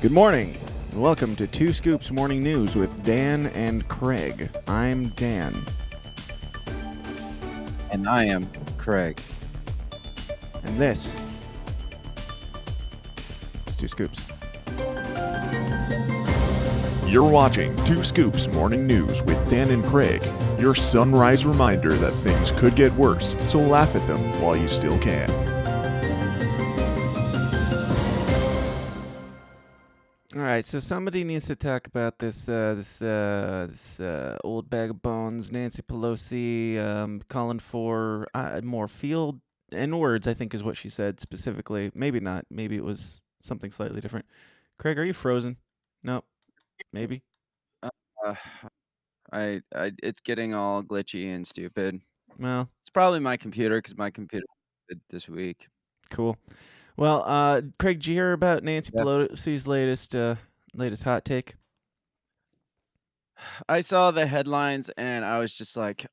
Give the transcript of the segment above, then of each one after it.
Good morning, and welcome to Two Scoops Morning News with Dan and Craig. I'm Dan. And I am Craig. And this is Two Scoops. You're watching Two Scoops Morning News with Dan and Craig, your sunrise reminder that things could get worse, so laugh at them while you still can. All right, so somebody needs to talk about this old bag of bones, Nancy Pelosi, calling for more field N-words, I think is what she said specifically. Maybe not. Maybe it was something slightly different. Craig, are you frozen? No. Maybe. It's getting all glitchy and stupid. Well, It's probably my computer because my computer did this week. cool. Well, Craig, did you hear about Nancy Yeah. Pelosi's latest hot take? I saw the headlines and I was just like,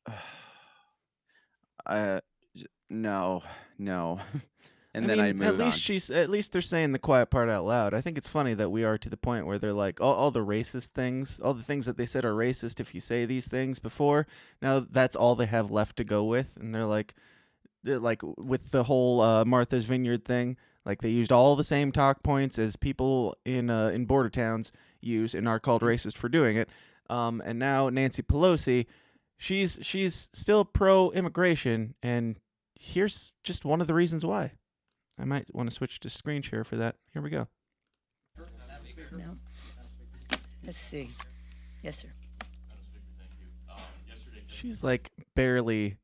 no. And then I moved on. At least they're saying the quiet part out loud. I think it's funny that we are to the point where they're like all the racist things, all the things that they said are racist if you say these things before. Now that's all they have left to go with, and they're like with the whole Martha's Vineyard thing. Like they used all the same talk points as people in border towns use and are called racist for doing it. And now Nancy Pelosi, she's still pro-immigration, and here's just one of the reasons why. I might want to switch to screen share for that. Here we go. No. Let's see. Yes, sir. She's like barely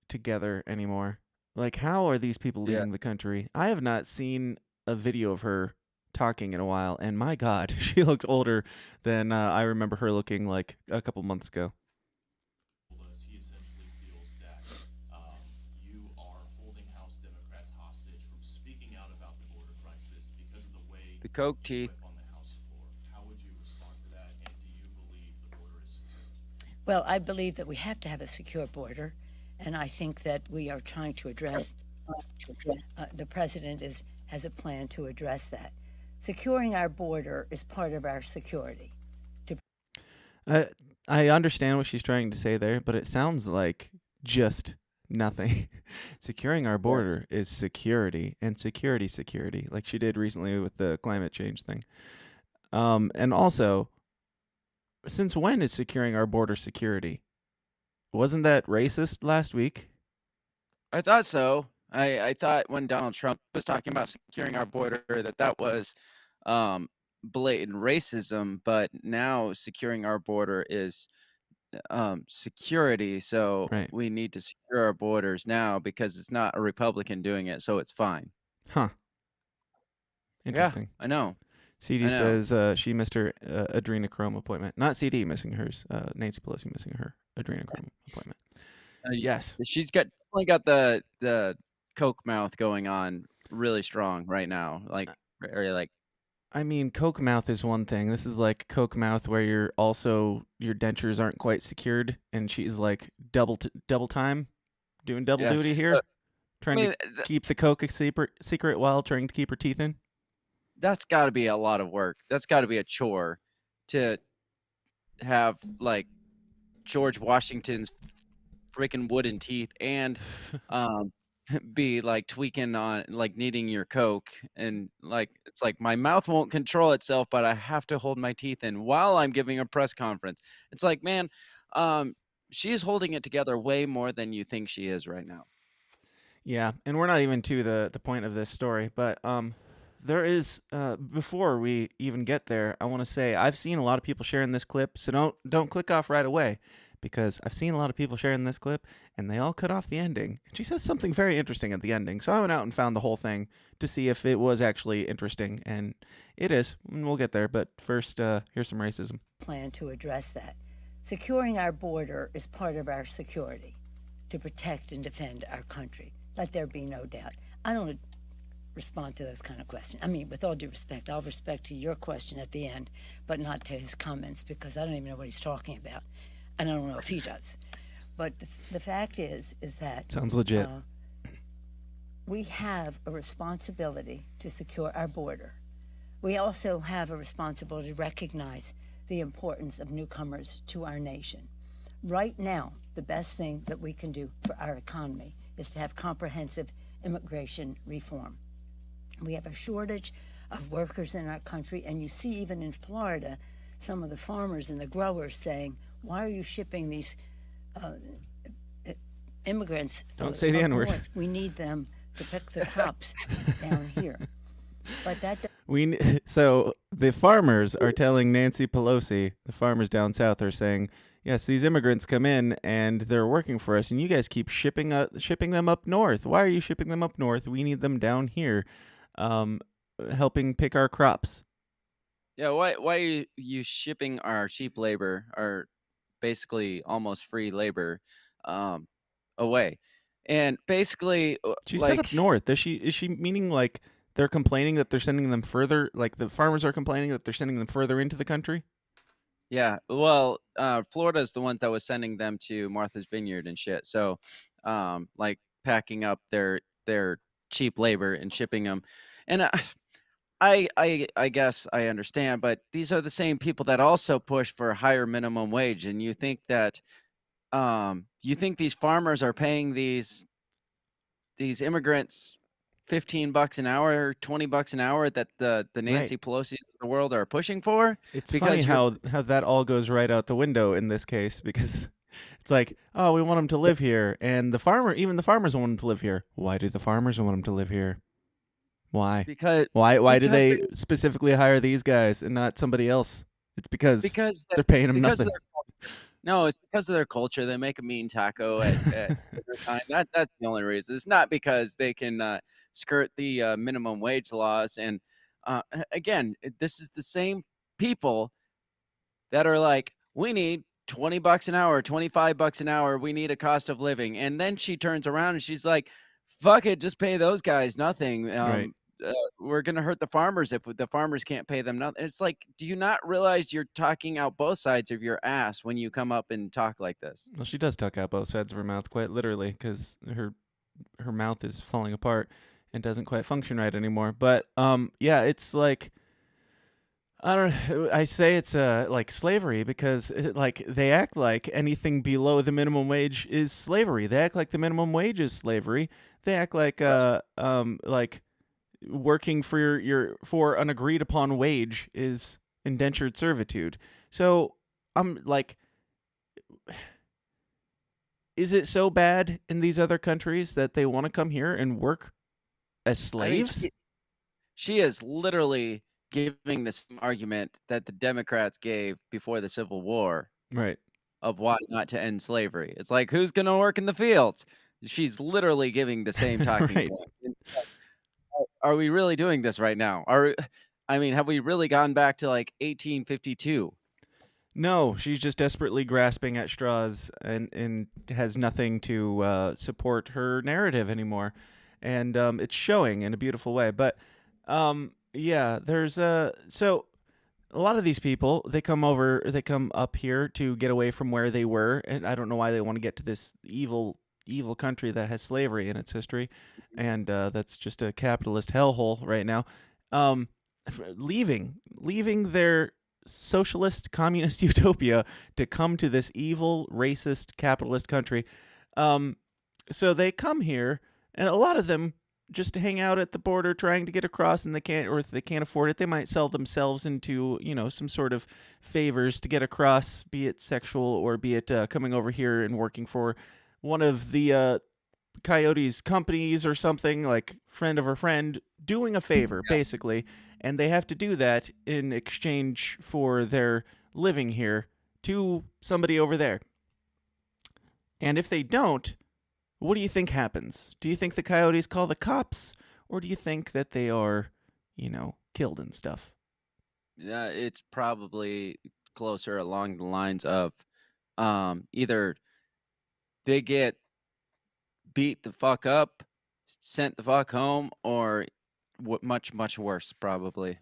together anymore. Like, how are these people leaving Yeah. the country? I have not seen a video of her talking in a while, and my God, she looks older than I remember her looking like a couple months ago. He essentially feels that you are holding House Democrats hostage from speaking out about the border crisis because of the way The Coke you teeth. whip on the House floor. How would you respond to that? And do you believe the border is secure? Well, I believe that we have to have a secure border, and I think that we are trying to address. The president has a plan to address that. Securing our border is part of our security. I understand what she's trying to say there, but it sounds like just nothing. Securing our border is security, and security, like she did recently with the climate change thing. And also, since when is securing our border security? Wasn't that racist last week? I thought so. I thought when Donald Trump was talking about securing our border that was blatant racism, but now securing our border is security. So Right. we need to secure our borders now because it's not a Republican doing it, so it's fine. Huh. Interesting. Yeah, I know. CD I know. says she missed her adrenochrome appointment. Not CD missing hers. Nancy Pelosi missing her adrenochrome appointment. Yes. She's definitely got the Coke mouth going on really strong right now. I mean, Coke mouth is one thing. This is like Coke mouth where your dentures aren't quite secured, and she's like double time, doing double Yes. duty here, trying I mean, to keep the Coke secret while trying to keep her teeth in. that's got to be a lot of work. That's got to be a chore to have like George Washington's freaking wooden teeth and be like tweaking on like needing your Coke, and like it's like my mouth won't control itself, but I have to hold my teeth in while I'm giving a press conference. It's like, man, she's holding it together way more than you think she is right now. Yeah, and we're not even to the point of this story, but there is before we even get there, I want to say I've seen a lot of people sharing this clip, so don't click off right away, because I've seen a lot of people sharing this clip and they all cut off the ending. And she says something very interesting at the ending, so I went out and found the whole thing to see if it was actually interesting, and it is. And we'll get there, but first, here's some racism. Plan to address that. Securing our border is part of our security to protect and defend our country. Let there be no doubt. I don't respond to those kind of questions. I mean, with all due respect, I'll respect to your question at the end, but not to his comments, because I don't even know what he's talking about, and I don't know if he does. But the fact is that Sounds legit. We have a responsibility to secure our border. We also have a responsibility to recognize the importance of newcomers to our nation. Right now, the best thing that we can do for our economy is to have comprehensive immigration reform. We have a shortage of workers in our country, and you see even in Florida, some of the farmers and the growers saying, why are you shipping these immigrants? Don't say the N-word. North? We need them to pick their crops down here. But that So the farmers are telling Nancy Pelosi, the farmers down south are saying, yes, these immigrants come in and they're working for us, and you guys keep shipping them up north. Why are you shipping them up north? We need them down here, helping pick our crops. Yeah, why are you shipping our cheap labor, our basically almost free labor, away? And basically, She said up north. Is she meaning like they're complaining that they're sending them further? Like the farmers are complaining that they're sending them further into the country? yeah, well, Florida's the ones that was sending them to Martha's Vineyard and shit. So, like packing up their cheap labor and shipping them. And I guess I understand, but these are the same people that also push for a higher minimum wage. And you think that you think these farmers are paying these immigrants $15 an hour, $20 an hour that the Nancy Pelosi's of the world are pushing for? It's Because funny how that all goes right out the window in this case, because it's like, oh, we want them to live here, and even the farmers want them to live here. Why do the farmers want them to live here? Why? because Why do because they they specifically hire these guys and not somebody else? It's because because they're paying them because of nothing. no, it's because of their culture. They make a mean taco at dinner time. That's the only reason. It's not because they can skirt the minimum wage laws. And again, this is the same people that are like, we need $20 an hour, $25 an hour. We need a cost of living. And then she turns around and she's like, fuck it, just pay those guys nothing. Right. We're going to hurt the farmers if the farmers can't pay them nothing. It's like, do you not realize you're talking out both sides of your ass when you come up and talk like this? Well, she does talk out both sides of her mouth quite literally, because her mouth is falling apart and doesn't quite function right anymore. But yeah, it's like, I say it's like slavery because like they act like anything below the minimum wage is slavery. They act like the minimum wage is slavery. They act like working for for an agreed upon wage is indentured servitude. So I'm like, is it so bad in these other countries that they want to come here and work as I mean, slaves? she is literally giving the same argument that the Democrats gave before the Civil War Right. of why not to end slavery. It's like, who's going to work in the fields? She's literally giving the same talking Right. point. And are we really doing this right now? I mean, have we really gone back to like 1852? No, she's just desperately grasping at straws and has nothing to support her narrative anymore, and it's showing in a beautiful way. But yeah, there's so a lot of these people they come up here to get away from where they were, and I don't know why they want to get to this evil country that has slavery in its history, and that's just a capitalist hellhole right now. Leaving their socialist communist utopia to come to this evil racist capitalist country. So they come here, and a lot of them just hang out at the border trying to get across, and they can't, or if they can't afford it, they might sell themselves into some sort of favors to get across, be it sexual or be it coming over here and working for one of the Coyote's companies or something, like friend of a friend, doing a favor basically, and they have to do that in exchange for their living here to somebody over there. And if they don't, what do you think happens? Do you think the Coyotes call the cops, or do you think that they are, killed and stuff? Yeah, it's probably closer along the lines of either they get beat the fuck up, sent the fuck home, or much, much worse, probably.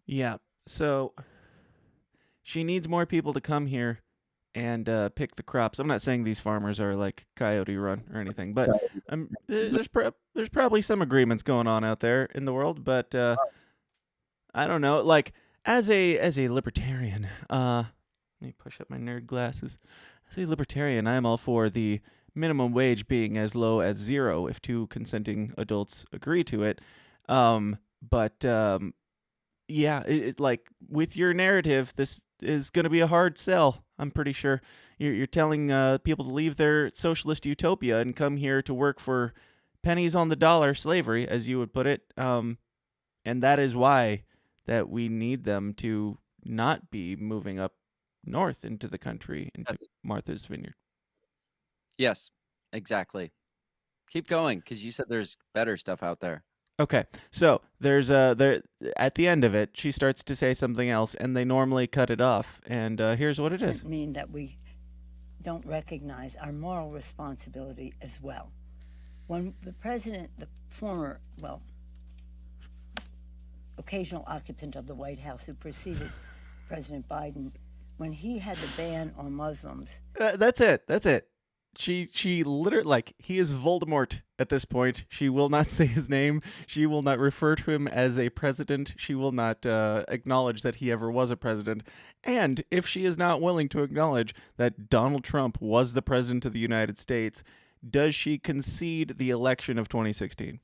Yeah. So she needs more people to come here and pick the crops. I'm not saying these farmers are like Coyote Run or anything, but there's probably some agreements going on out there in the world. But I don't know. Like as a libertarian, let me push up my nerd glasses. As a libertarian, I am all for the minimum wage being as low as zero if two consenting adults agree to it. But yeah, like with your narrative, this is going to be a hard sell. I'm pretty sure you're telling people to leave their socialist utopia and come here to work for pennies on the dollar, slavery, as you would put it. And that is why that we need them to not be moving up north into the country, into Yes. Martha's Vineyard. Yes, exactly. Keep going, because you said there's better stuff out there. Okay, so there's there at the end of it, she starts to say something else, and they normally cut it off. And here's what it is. Doesn't mean that we don't recognize our moral responsibility as well. When the president, the former, well, occasional occupant of the White House who preceded President Biden, when he had the ban on Muslims. That's it. That's it. She literally, like, he is Voldemort at this point. She will not say his name. She will not refer to him as a president. She will not acknowledge that he ever was a president. And if she is not willing to acknowledge that Donald Trump was the president of the United States, does she concede the election of 2016?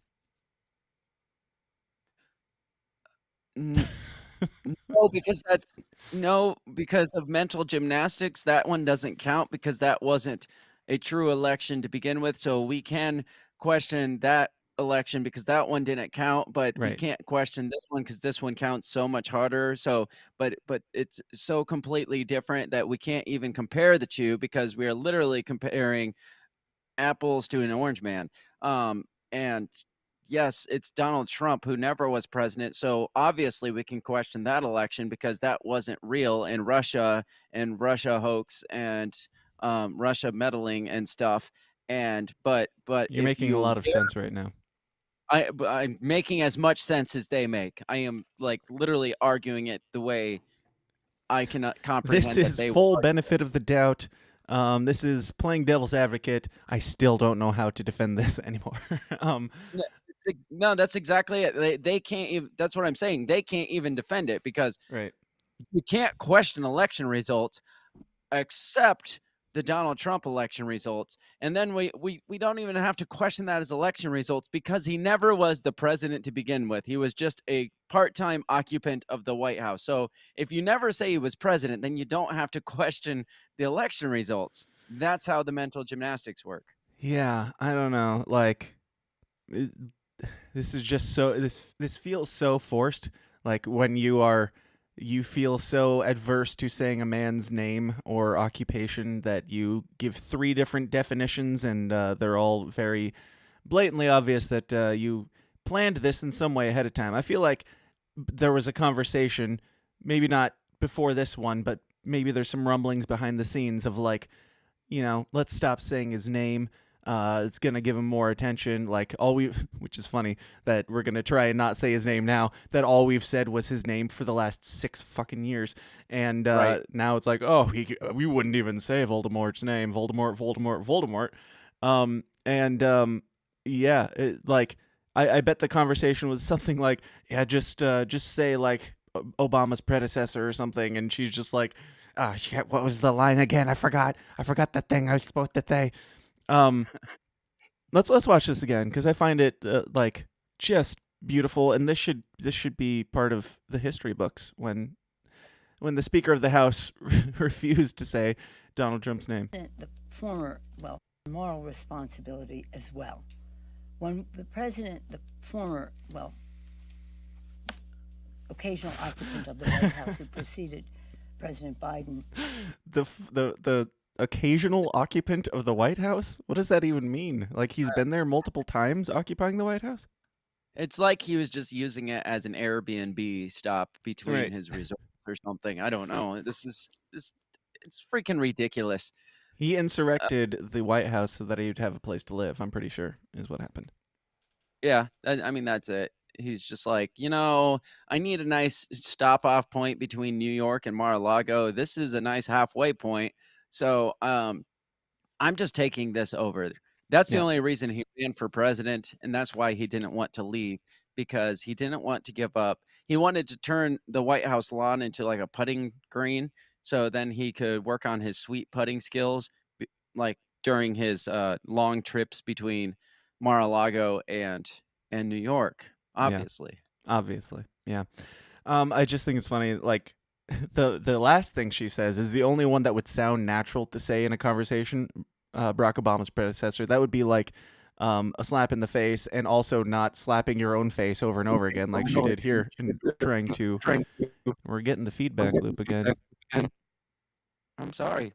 No, because of mental gymnastics, that one doesn't count because that wasn't a true election to begin with. So we can question that election because that one didn't count, but we Right. can't question this one because this one counts so much harder. So, but it's so completely different that we can't even compare the two because we are literally comparing apples to an orange man. And yes, it's Donald Trump who never was president. So obviously we can question that election because that wasn't real in Russia and Russia hoax and Russia meddling and stuff. And but You're if making a you lot of sense right now. I'm making as much sense as they make. I am like literally arguing it the way I cannot This comprehend that is they would full argue. benefit of the doubt. This is playing devil's advocate. I still don't know how to defend this anymore. No, no, that's exactly it. They can't even. That's what I'm saying. They can't even defend it because Right. you can't question election results except the Donald Trump election results. And then we don't even have to question that as election results because he never was the president to begin with. He was just a part-time occupant of the White House. So if you never say he was president, then you don't have to question the election results. That's how the mental gymnastics work. Yeah, I don't know. Like, it, this is just so. This feels so forced. Like when you feel so adverse to saying a man's name or occupation that you give three different definitions, and they're all very blatantly obvious that you planned this in some way ahead of time. I feel like there was a conversation, maybe not before this one, but maybe there's some rumblings behind the scenes of like, let's stop saying his name. It's gonna give him more attention. Like which is funny that we're gonna try and not say his name now. That all we've said was his name for the last 6 fucking years, and Right. now it's like, oh, we wouldn't even say Voldemort's name. Voldemort. Yeah, like I bet the conversation was something like, yeah, just say like Obama's predecessor or something, and she's just like, ah, shit, what was the line again? I forgot the thing I was supposed to say. Um, let's watch this again because I find it like just beautiful, and this should be part of the history books when the Speaker of the House refused to say Donald Trump's name. The former, well, moral responsibility as well. When the president, the former, well, occasional occupant of the White House who preceded President Biden. The occasional occupant of the White House? What does that even mean? Like he's been there multiple times occupying the White House? It's like he was just using it as an Airbnb stop between Right. his resorts or something. I don't know. This it's freaking ridiculous. He insurrected the White House so that he'd have a place to live, I'm pretty sure, is what happened. Yeah, I mean that's it. He's just like, I need a nice stop off point between New York and Mar-a-Lago. This is a nice halfway point. So, I'm just taking this over. That's the Yeah. only reason he ran for president, and that's why he didn't want to leave because he didn't want to give up. He wanted to turn the White House lawn into like a putting green, so then he could work on his sweet putting skills, like during his long trips between Mar-a-Lago and New York. Yeah, Obviously, obviously. Yeah. I just think it's funny. Like the last thing she says is the only one that would sound natural to say in a conversation. Barack Obama's predecessor. That would be like a slap in the face, and also not slapping your own face over and over again, like she did here, and trying to. We're getting the feedback loop again. I'm sorry.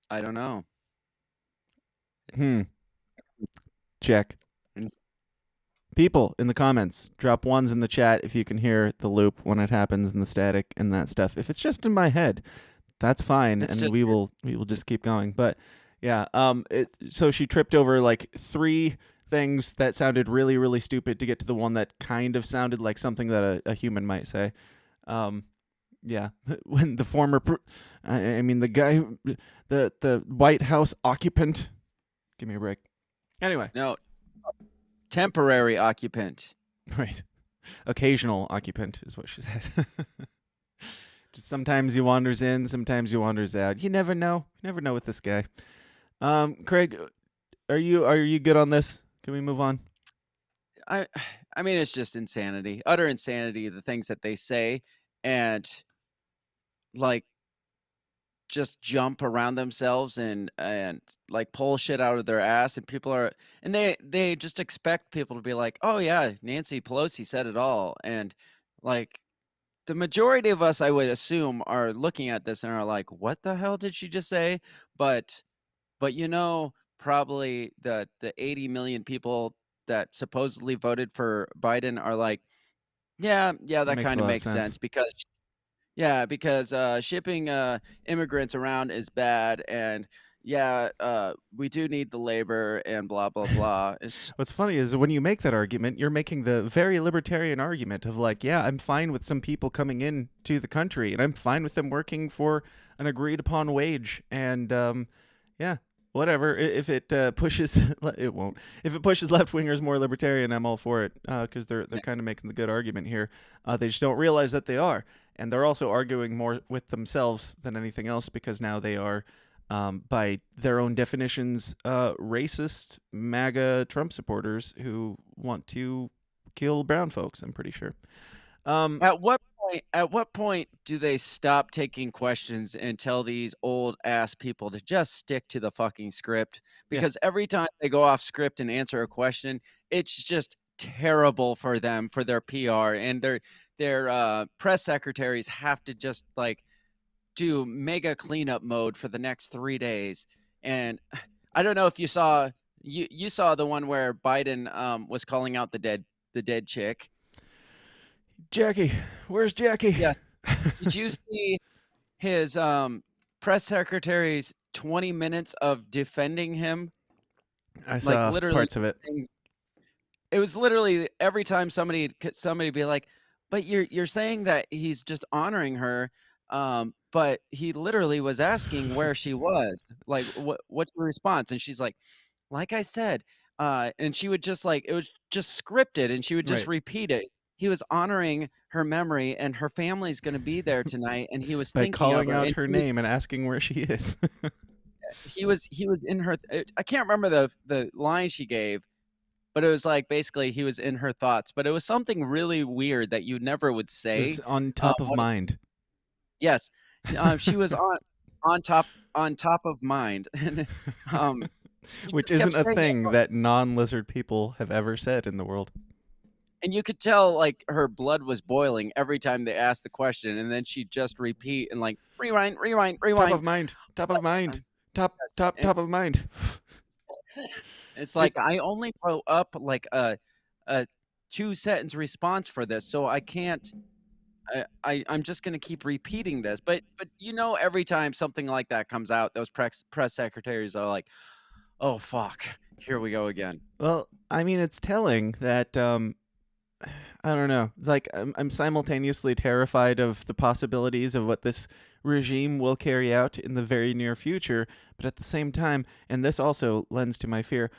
I don't know. Check. Mm. People in the comments, drop ones in the chat if you can hear the loop when it happens and the static and that stuff. If it's just in my head, that's fine, It's and just we will just keep going. But yeah, so she tripped over like 3 things that sounded really, really stupid to get to the one that kind of sounded like something that a human might say. Yeah, when the former, I mean the guy, the White House occupant. Give me a break. Anyway, no temporary occupant. right, occasional occupant is what she said. Just sometimes he wanders in, sometimes he wanders out. You never know. You never know with this guy. Craig, are you good on this? Can we move on? I mean, it's just insanity, utter insanity. The things that they say, and like just jump around themselves and like pull shit out of their ass, and people are and they just expect people to be like, oh yeah, Nancy Pelosi said it all, and like the majority of us, I would assume, are looking at this and are like, what the hell did she just say? But probably the 80 million people that supposedly voted for Biden are like, yeah, It that makes a kind of lot of makes sense. sense because shipping immigrants around is bad, and we do need the labor and blah blah blah. What's funny is when you make that argument, you're making the very libertarian argument of like, yeah, I'm fine with some people coming in to the country, and I'm fine with them working for an agreed upon wage, and yeah, whatever. If it pushes, it won't. If it pushes left wingers more libertarian, I'm all for it, because they're kind of making the good argument here. They just don't realize that they are, and they're also arguing more with themselves than anything else, because now they are. By their own definitions, racist MAGA Trump supporters who want to kill brown folks, I'm pretty sure. At what point do they stop taking questions and tell these old ass people to just stick to the fucking script? Yeah. Because every time they go off script and answer a question, it's just terrible for them, for their PR, and their press secretaries have to just like do mega cleanup mode for the next 3 days. And I don't know if you saw the one where Biden was calling out the dead chick. Jackie, where's Jackie? Yeah. Did you see his press secretary's 20 minutes of defending him? I Like saw literally parts of it. it was literally every time somebody be like, but you're saying that he's just honoring her, but he literally was asking where she was. Like, what's your response? And she's like I said, and she would just like, it was just scripted, and she would just Right. repeat it. He was honoring her memory, and her family's going to be there tonight, and he was By thinking of calling her, out and her name and asking where she is. he was in her. I can't remember the line she gave, but it was like basically he was in her thoughts. But it was something really weird that you never would It say. was on top of What? mind. Yes, she was on top of mind, and he Which just kept isn't a saying it. thing that non-lizard people have ever said in the world. And you could tell like her blood was boiling every time they asked the question, and then she'd just repeat and like rewind, rewind, Top rewind. of mind. Top of mind. Top Yes, top of mind. it's like I only wrote up like a 2-sentence response for this, so I can't. I'm just gonna keep repeating this, but every time something like that comes out, those press secretaries are like, "Oh fuck, here we go again." Well, I mean, it's telling that I don't know. It's like I'm simultaneously terrified of the possibilities of what this regime will carry out in the very near future, but at the same time, and this also lends to my fear,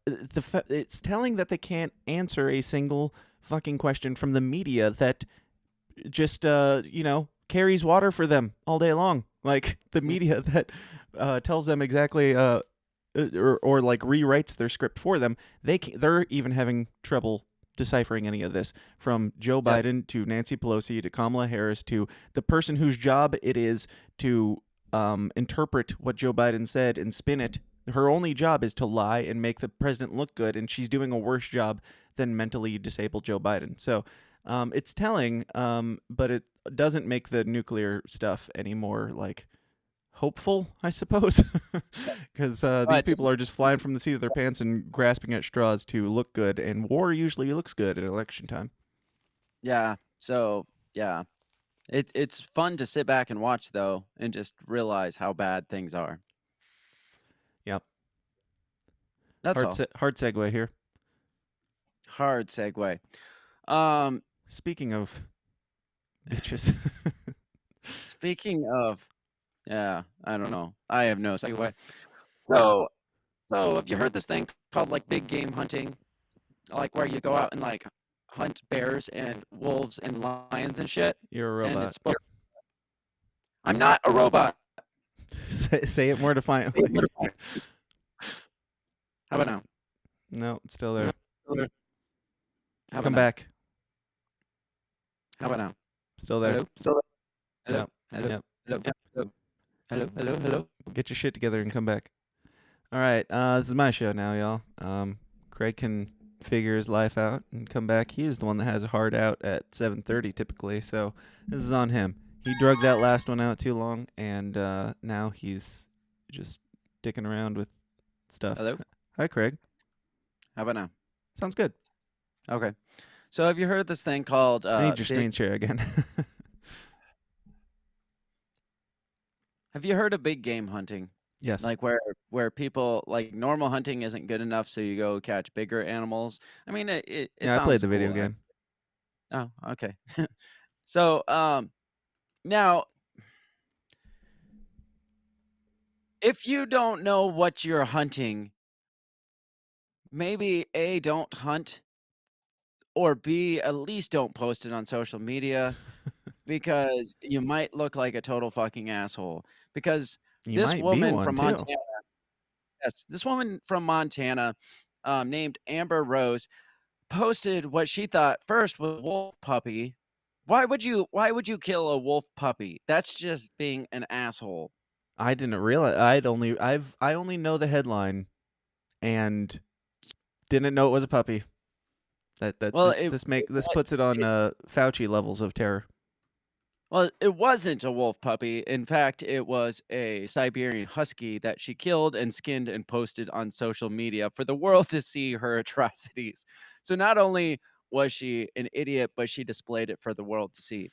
it's telling that they can't answer a single fucking question from the media that just carries water for them all day long. Like the media that tells them exactly or like rewrites their script for them. They're even having trouble deciphering any of this, from Joe Yep. Biden to Nancy Pelosi to Kamala Harris to the person whose job it is to interpret what Joe Biden said and spin it. Her only job is to lie and make the president look good, and she's doing a worse job than mentally disabled Joe Biden. So it's telling, but it doesn't make the nuclear stuff any more like hopeful, I suppose, because these people are just flying from the seat of their pants and grasping at straws to look good, and war usually looks good at election time. Yeah. So yeah, it's fun to sit back and watch though, and just realize how bad things are. Yep. That's all. Hard segue here. Hard segue. Speaking of bitches. Speaking of, yeah, I don't know. I have no segue. So have you heard this thing called like big game hunting? Like where you go out and like hunt bears and wolves and lions and shit? You're a And robot. it's supposed I'm not a robot. Say it more defiantly. How about now? No, it's still there. How about Come now? back. How about now? Still there. Hello? Still there? Yep. Hello? Yep. Hello? Hello? Hello? Hello? Hello? Get your shit together and come back. All right, this is my show now, y'all. Craig can figure his life out and come back. He is the one that has a hard out at 7:30 typically, so this is on him. He drug that last one out too long, and now he's just dicking around with stuff. Hello? Hi, Craig. How about now? Sounds good. Okay. So have you heard of this thing called I need your screen share again. Have you heard of big game hunting? Yes. Like where people like normal hunting isn't good enough, so you go catch bigger animals. I mean, it Yeah, I played sounds the video cool. game. Oh, okay. So now if you don't know what you're hunting, maybe A, don't hunt, or B, at least don't post it on social media, because you might look like a total fucking asshole. Because You this might be woman one from too. Montana, yes, this woman from Montana, named Amber Rose, posted what she thought first was a wolf puppy. Why would you kill a wolf puppy? That's just being an asshole. I didn't realize. I only know the headline, and didn't know it was a puppy. Well, This puts it on Fauci levels of terror. Well, it wasn't a wolf puppy. In fact, it was a Siberian husky that she killed and skinned and posted on social media for the world to see her atrocities. So not only was she an idiot, but she displayed it for the world to see.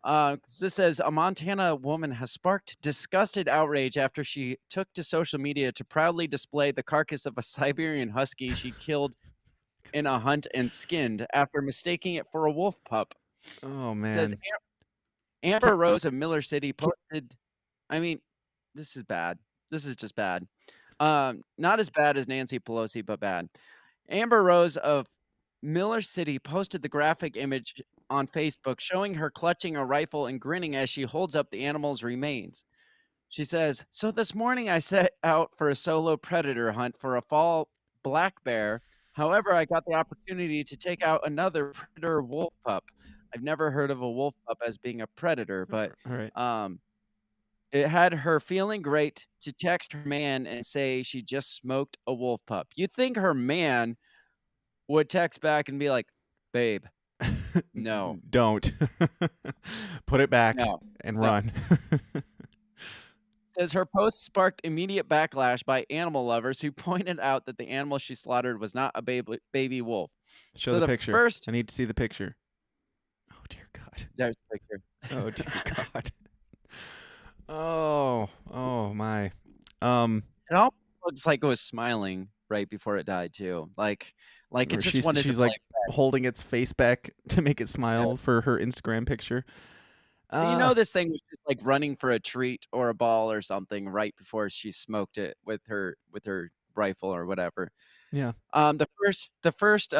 This says a Montana woman has sparked disgusted outrage after she took to social media to proudly display the carcass of a Siberian husky she killed in a hunt and skinned after mistaking it for a wolf pup. Oh It says man. Amber Rose of Miller City posted. I mean, this is bad. This is just bad. Not as bad as Nancy Pelosi, but bad. Amber Rose of Miller City posted the graphic image on Facebook showing her clutching a rifle and grinning as she holds up the animal's remains. She says, "So this morning I set out for a solo predator hunt for a fall black bear. However, I got the opportunity to take out another predator wolf pup. I've never heard of a wolf pup as being a predator, but All right. it had her feeling great to text her man and say she just smoked a wolf pup." You'd think her man would text back and be like, "Babe, no. Don't. Put it back No. and No." run. Says her post sparked immediate backlash by animal lovers who pointed out that the animal she slaughtered was not a baby wolf. Show So the the picture. first- I need to see the picture. Oh dear God. There's the picture. Oh dear God. Oh my. It almost looks like it was smiling right before it died too. Like it just wanted she's to like play holding its face back to make it smile for her Instagram picture. You Uh, know, this thing was just like running for a treat or a ball or something right before she smoked it with her rifle or whatever. yeah. The first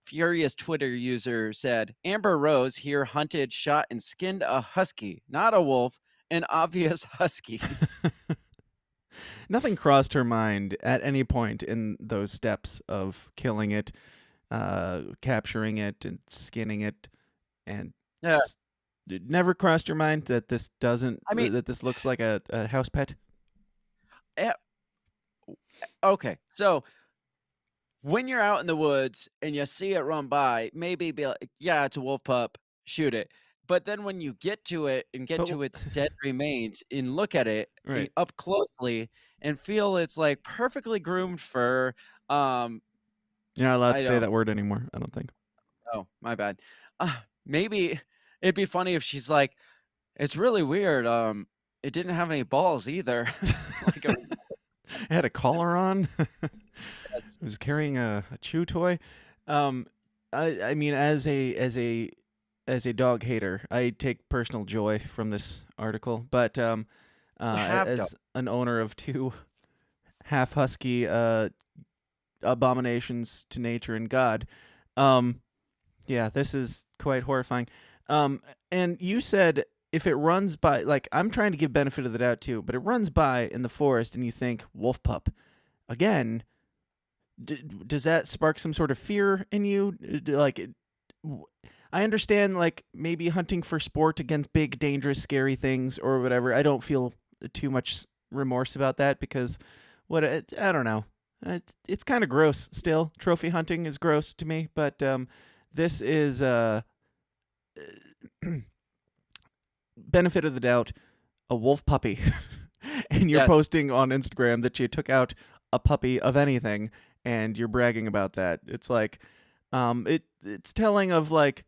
furious Twitter user said, "Amber Rose here hunted, shot, and skinned a husky, not a wolf, an obvious husky." Nothing crossed her mind at any point in those steps of killing it, capturing it, and skinning it, and Yeah, it never crossed your mind that this doesn't I mean, that this looks like a house pet. eh, okay, so when you're out in the woods and you see it run by, maybe be like, "Yeah, it's a wolf pup, shoot it." But then when you get to it and get But to its dead remains and look at it right, up closely and feel its, like, perfectly groomed fur, um, you're not allowed to I say don't that word anymore. I don't think. oh, my bad. Maybe it'd be funny if she's like, "It's really weird, it didn't have any balls either." Like a It had a collar on. yes. It was carrying a chew toy. Um, I mean, as a dog hater, I take personal joy from this article. But You have done. as an owner of two half husky abominations to nature and God, um, yeah, this is quite horrifying. And you said if it runs by, like, I'm trying to give benefit of the doubt too, but it runs by in the forest, and you think wolf pup again. Does that spark some sort of fear in you? I understand, like, maybe hunting for sport against big, dangerous, scary things or whatever. I don't feel too much remorse about that because I don't know. It's kind of gross still. Trophy hunting is gross to me, but this is benefit of the doubt, a wolf puppy. And you're Yeah. posting on Instagram that you took out a puppy of anything and you're bragging about that. It's like it's telling of like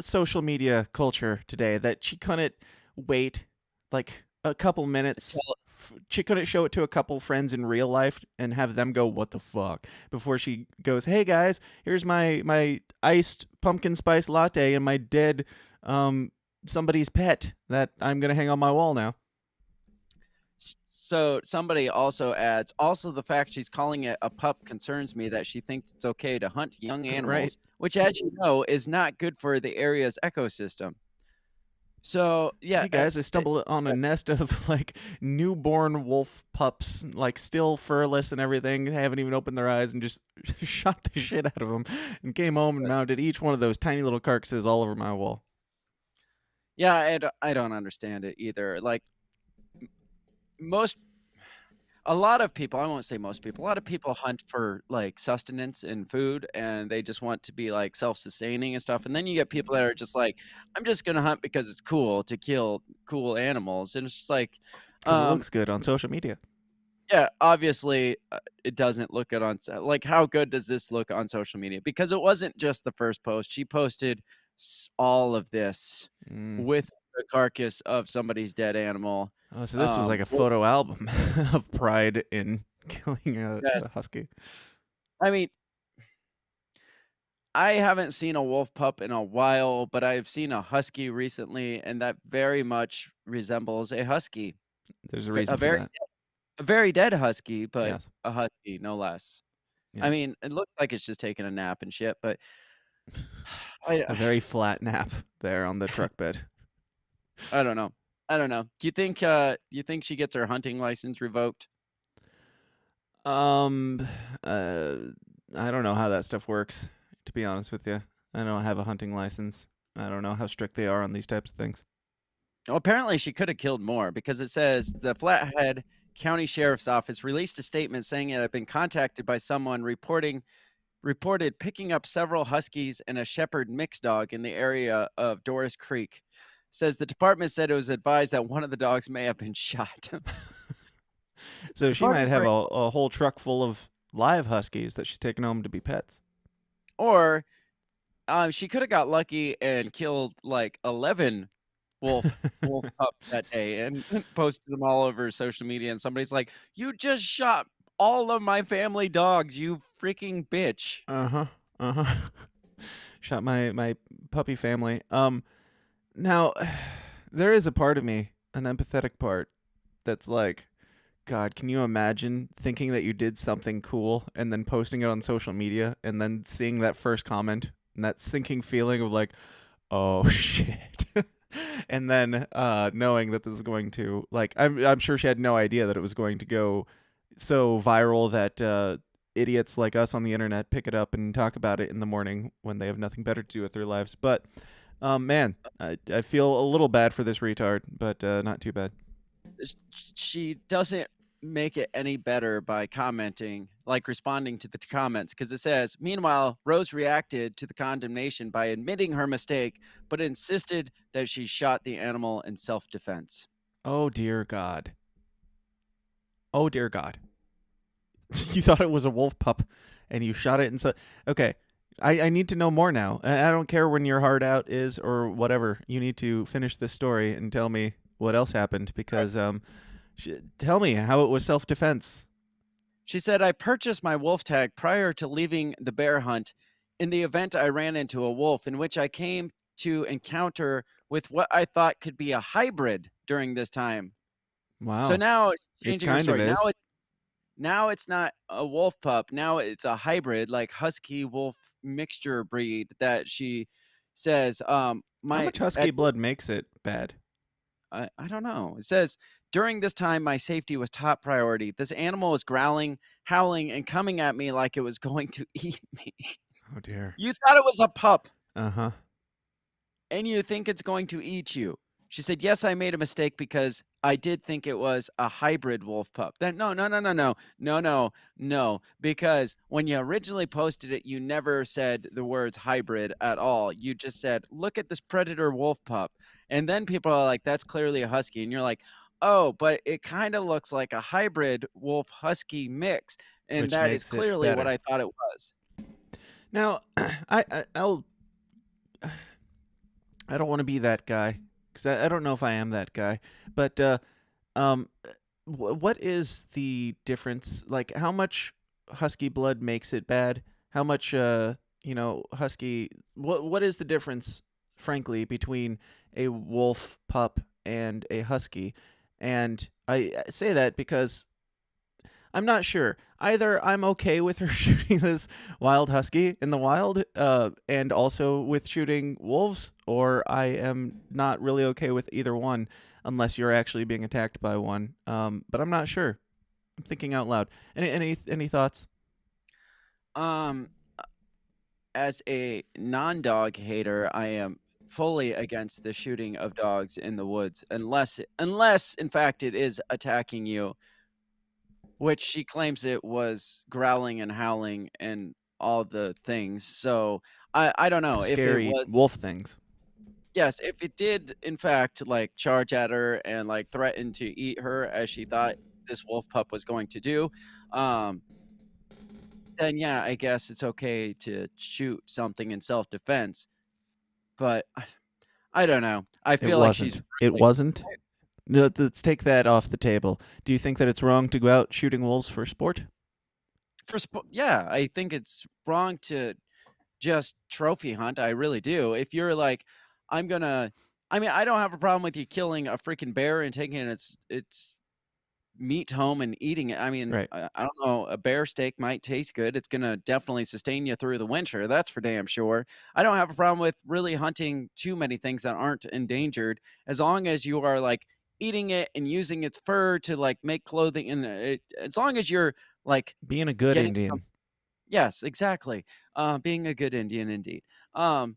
social media culture today that she couldn't wait like a couple minutes. Tell She couldn't show it to a couple friends in real life and have them go, "What the fuck?" before she goes, "Hey guys, here's my iced pumpkin spice latte and my dead somebody's pet that I'm gonna hang on my wall now." So somebody also adds, also the fact she's calling it a pup concerns me that she thinks it's okay to hunt young Right. animals, which, as you know, is not good for the area's ecosystem. So yeah, Hey guys, I stumbled on a nest of like newborn wolf pups, like still furless and everything. They haven't even opened their eyes and just shot the shit out of them and came home and mounted each one of those tiny little carcasses all over my wall. yeah, I don't understand it either. Like most, a lot of people, I won't say most people, a lot of people hunt for like sustenance and food, and they just want to be like self-sustaining and stuff. And then you get people that are just like, I'm just gonna hunt because it's cool to kill cool animals, and it's just like, Because it um, looks good on social media. yeah, obviously, it doesn't look good on like, how good does this look on social media? Because it wasn't just the first post. She posted all of this Mm. with the carcass of somebody's dead animal. Oh, so this was like a Well, photo album of pride in killing yes. a husky. I mean, I haven't seen a wolf pup in a while, but I've seen a husky recently, and that very much resembles a husky. There's a Ve reason for that. a very dead husky, but Yes. a husky no less. I Yeah. mean, it looks like it's just taking a nap and shit, but A I very flat nap there on the truck bed. I don't know. I don't know. Do you think she gets her hunting license revoked? Um, uh, I don't know how that stuff works, to be honest with you. I don't have a hunting license. I don't know how strict they are on these types of things. Well, apparently she could have killed more because it says the Flathead County Sheriff's Office released a statement saying it had been contacted by someone reported picking up several huskies and a shepherd mixed dog in the area of Doris Creek. Says the department said it was advised that one of the dogs may have been shot. So she might Department's have very a whole truck full of live huskies that she's taking home to be pets. or she could have got lucky and killed like 11 wolf pups that day and posted them all over social media. And somebody's like, "You just shot all of my family dogs, you freaking bitch!" Uh huh. Uh-huh. Shot my puppy family. Now there is a part of me, an empathetic part, that's like, God, can you imagine thinking that you did something cool and then posting it on social media and then seeing that first comment and that sinking feeling of like, oh shit. And then knowing that this is going to, like, I'm sure she had no idea that it was going to go so viral that idiots like us on the internet pick it up and talk about it in the morning when they have nothing better to do with their lives. But man, I feel a little bad for this retard, but not too bad. She doesn't make it any better by commenting, like responding to the comments, because it says, meanwhile, Rose reacted to the condemnation by admitting her mistake, but insisted that she shot the animal in self-defense. Oh dear God. Oh dear God. You thought it was a wolf pup and you shot it and so okay. I need to know more now. I don't care when your heart out is or whatever. You need to finish this story and tell me what else happened because tell me how it was self-defense. She said, I purchased my wolf tag prior to leaving the bear hunt in the event I ran into a wolf, in which I came to encounter with what I thought could be a hybrid during this time. So Wow. now It changing her kind of story. is. Now it's not a wolf pup. Now it's a hybrid, like husky wolf mixture breed that she says. How My much husky at, blood makes it bad? I don't know. It says during this time, my safety was top priority. This animal was growling, howling, and coming at me like it was going to eat me. Oh dear. You thought it was a pup, Uh-huh. and you think it's going to eat you. She said, yes, I made a mistake because I did think it was a hybrid wolf pup. Then no, because when you originally posted it, you never said the words hybrid at all. You just said, look at this predator wolf pup. And then people are like, that's clearly a husky. And you're like, oh, but it kind of looks like a hybrid wolf husky mix. And Which that is makes it clearly what better. I thought it was. Now, I'll I don't want to be that guy because I don't know if I am that guy. But um, what is the difference? Like, how much husky blood makes it bad? How much husky? What is the difference, frankly, between a wolf pup and a husky? And I say that because I'm not sure. Either I'm okay with her shooting this wild husky in the wild, and also with shooting wolves, or I am not really okay with either one, unless you're actually being attacked by one. But I'm not sure. I'm thinking out loud. Any thoughts? Um, as a non-dog hater, I am fully against the shooting of dogs in the woods unless in fact it is attacking you, which she claims it was growling and howling and all the things. So I don't The know if it scary was wolf things. yes, if it did in fact like charge at her and like threaten to eat her as she thought this wolf pup was going to do, um, then yeah, I guess it's okay to shoot something in self-defense. But I don't know. I It feel like she's wasn't. It really wasn't. No, let's take that off the table. Do you think that it's wrong to go out shooting wolves for sport? yeah, I think it's wrong to just trophy hunt, I really do. If you're like, I'm gonna I mean, I don't have a problem with you killing a freaking bear and taking its meat home and eating it. I mean, Right. I don't know, a bear steak might taste good. It's gonna definitely sustain you through the winter, that's for damn sure. I don't have a problem with really hunting too many things that aren't endangered, as long as you are, like, eating it and using its fur to, like, make clothing and, as long as you're, like, Being a good getting Indian. yes, exactly. Being a good Indian indeed. Um,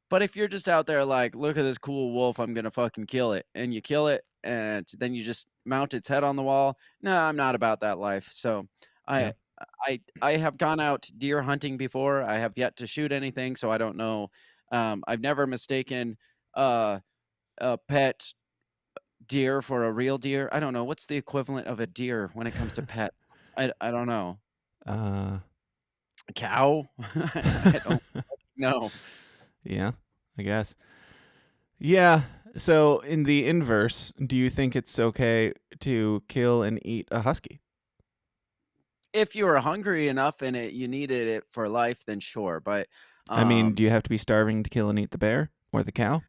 but if you're just out there like, "Look at this cool wolf, I'm gonna fucking kill it," and you kill it, and then you just mount its head on the wall, no, I'm not about that life. So, Yeah. I I have gone out deer hunting before. I have yet to shoot anything, so I don't know. I've never mistaken, uh, a pet deer for a real deer. I don't know, what's the equivalent of a deer when it comes to pet? I don't know. uh A cow? I don't know. Yeah, I guess. Yeah. So in the inverse, do you think it's okay to kill and eat a husky? if you were hungry enough and you needed it for life, then sure. But I mean, do you have to be starving to kill and eat the bear or the cow?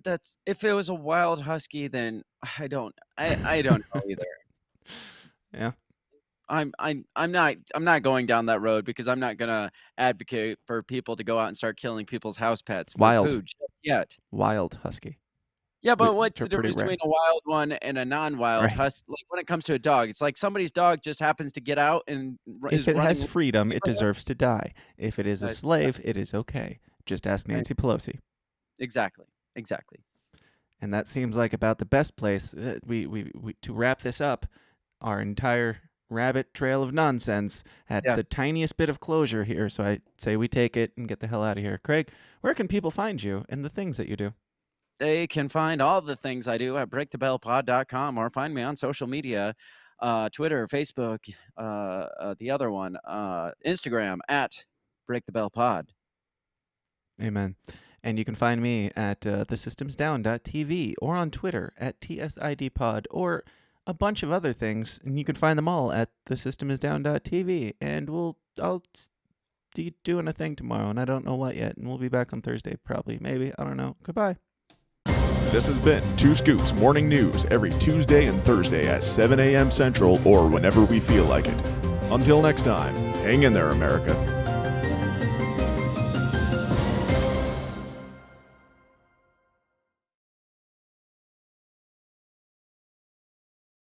that's if it was a wild husky, then I don't know either. Yeah. I'm not going down that road because I'm not gonna advocate for people to go out and start killing people's house pets for Wild. food just yet. Wild husky. Yeah, but Which what's are the pretty difference rare. between a wild one and a non-wild Right. husky? Like when it comes to a dog, it's like somebody's dog just happens to get out and If is it running has with the freedom, it neighborhood. deserves to die. If it is a Uh, slave, it is okay. Just ask Right. Nancy Pelosi. Exactly. Exactly. And that seems like about the best place. We to wrap this up, our entire rabbit trail of nonsense had Yes. the tiniest bit of closure here. So I say we take it and get the hell out of here. Craig, where can people find you and the things that you do? They can find all the things I do at breakthebellpod.com or find me on social media, Twitter, Facebook, the other one, Instagram at breakthebellpod. Amen. And you can find me at thesystemsdown.tv or on Twitter at TSIDpod or a bunch of other things. And you can find them all at thesystemsdown.tv. And I'll be doing a thing tomorrow, and I don't know what yet. And we'll be back on Thursday, probably. Maybe. I don't know. Goodbye. This has been Two Scoops Morning News every Tuesday and Thursday at 7 a.m. Central or whenever we feel like it. Until next time, hang in there, America.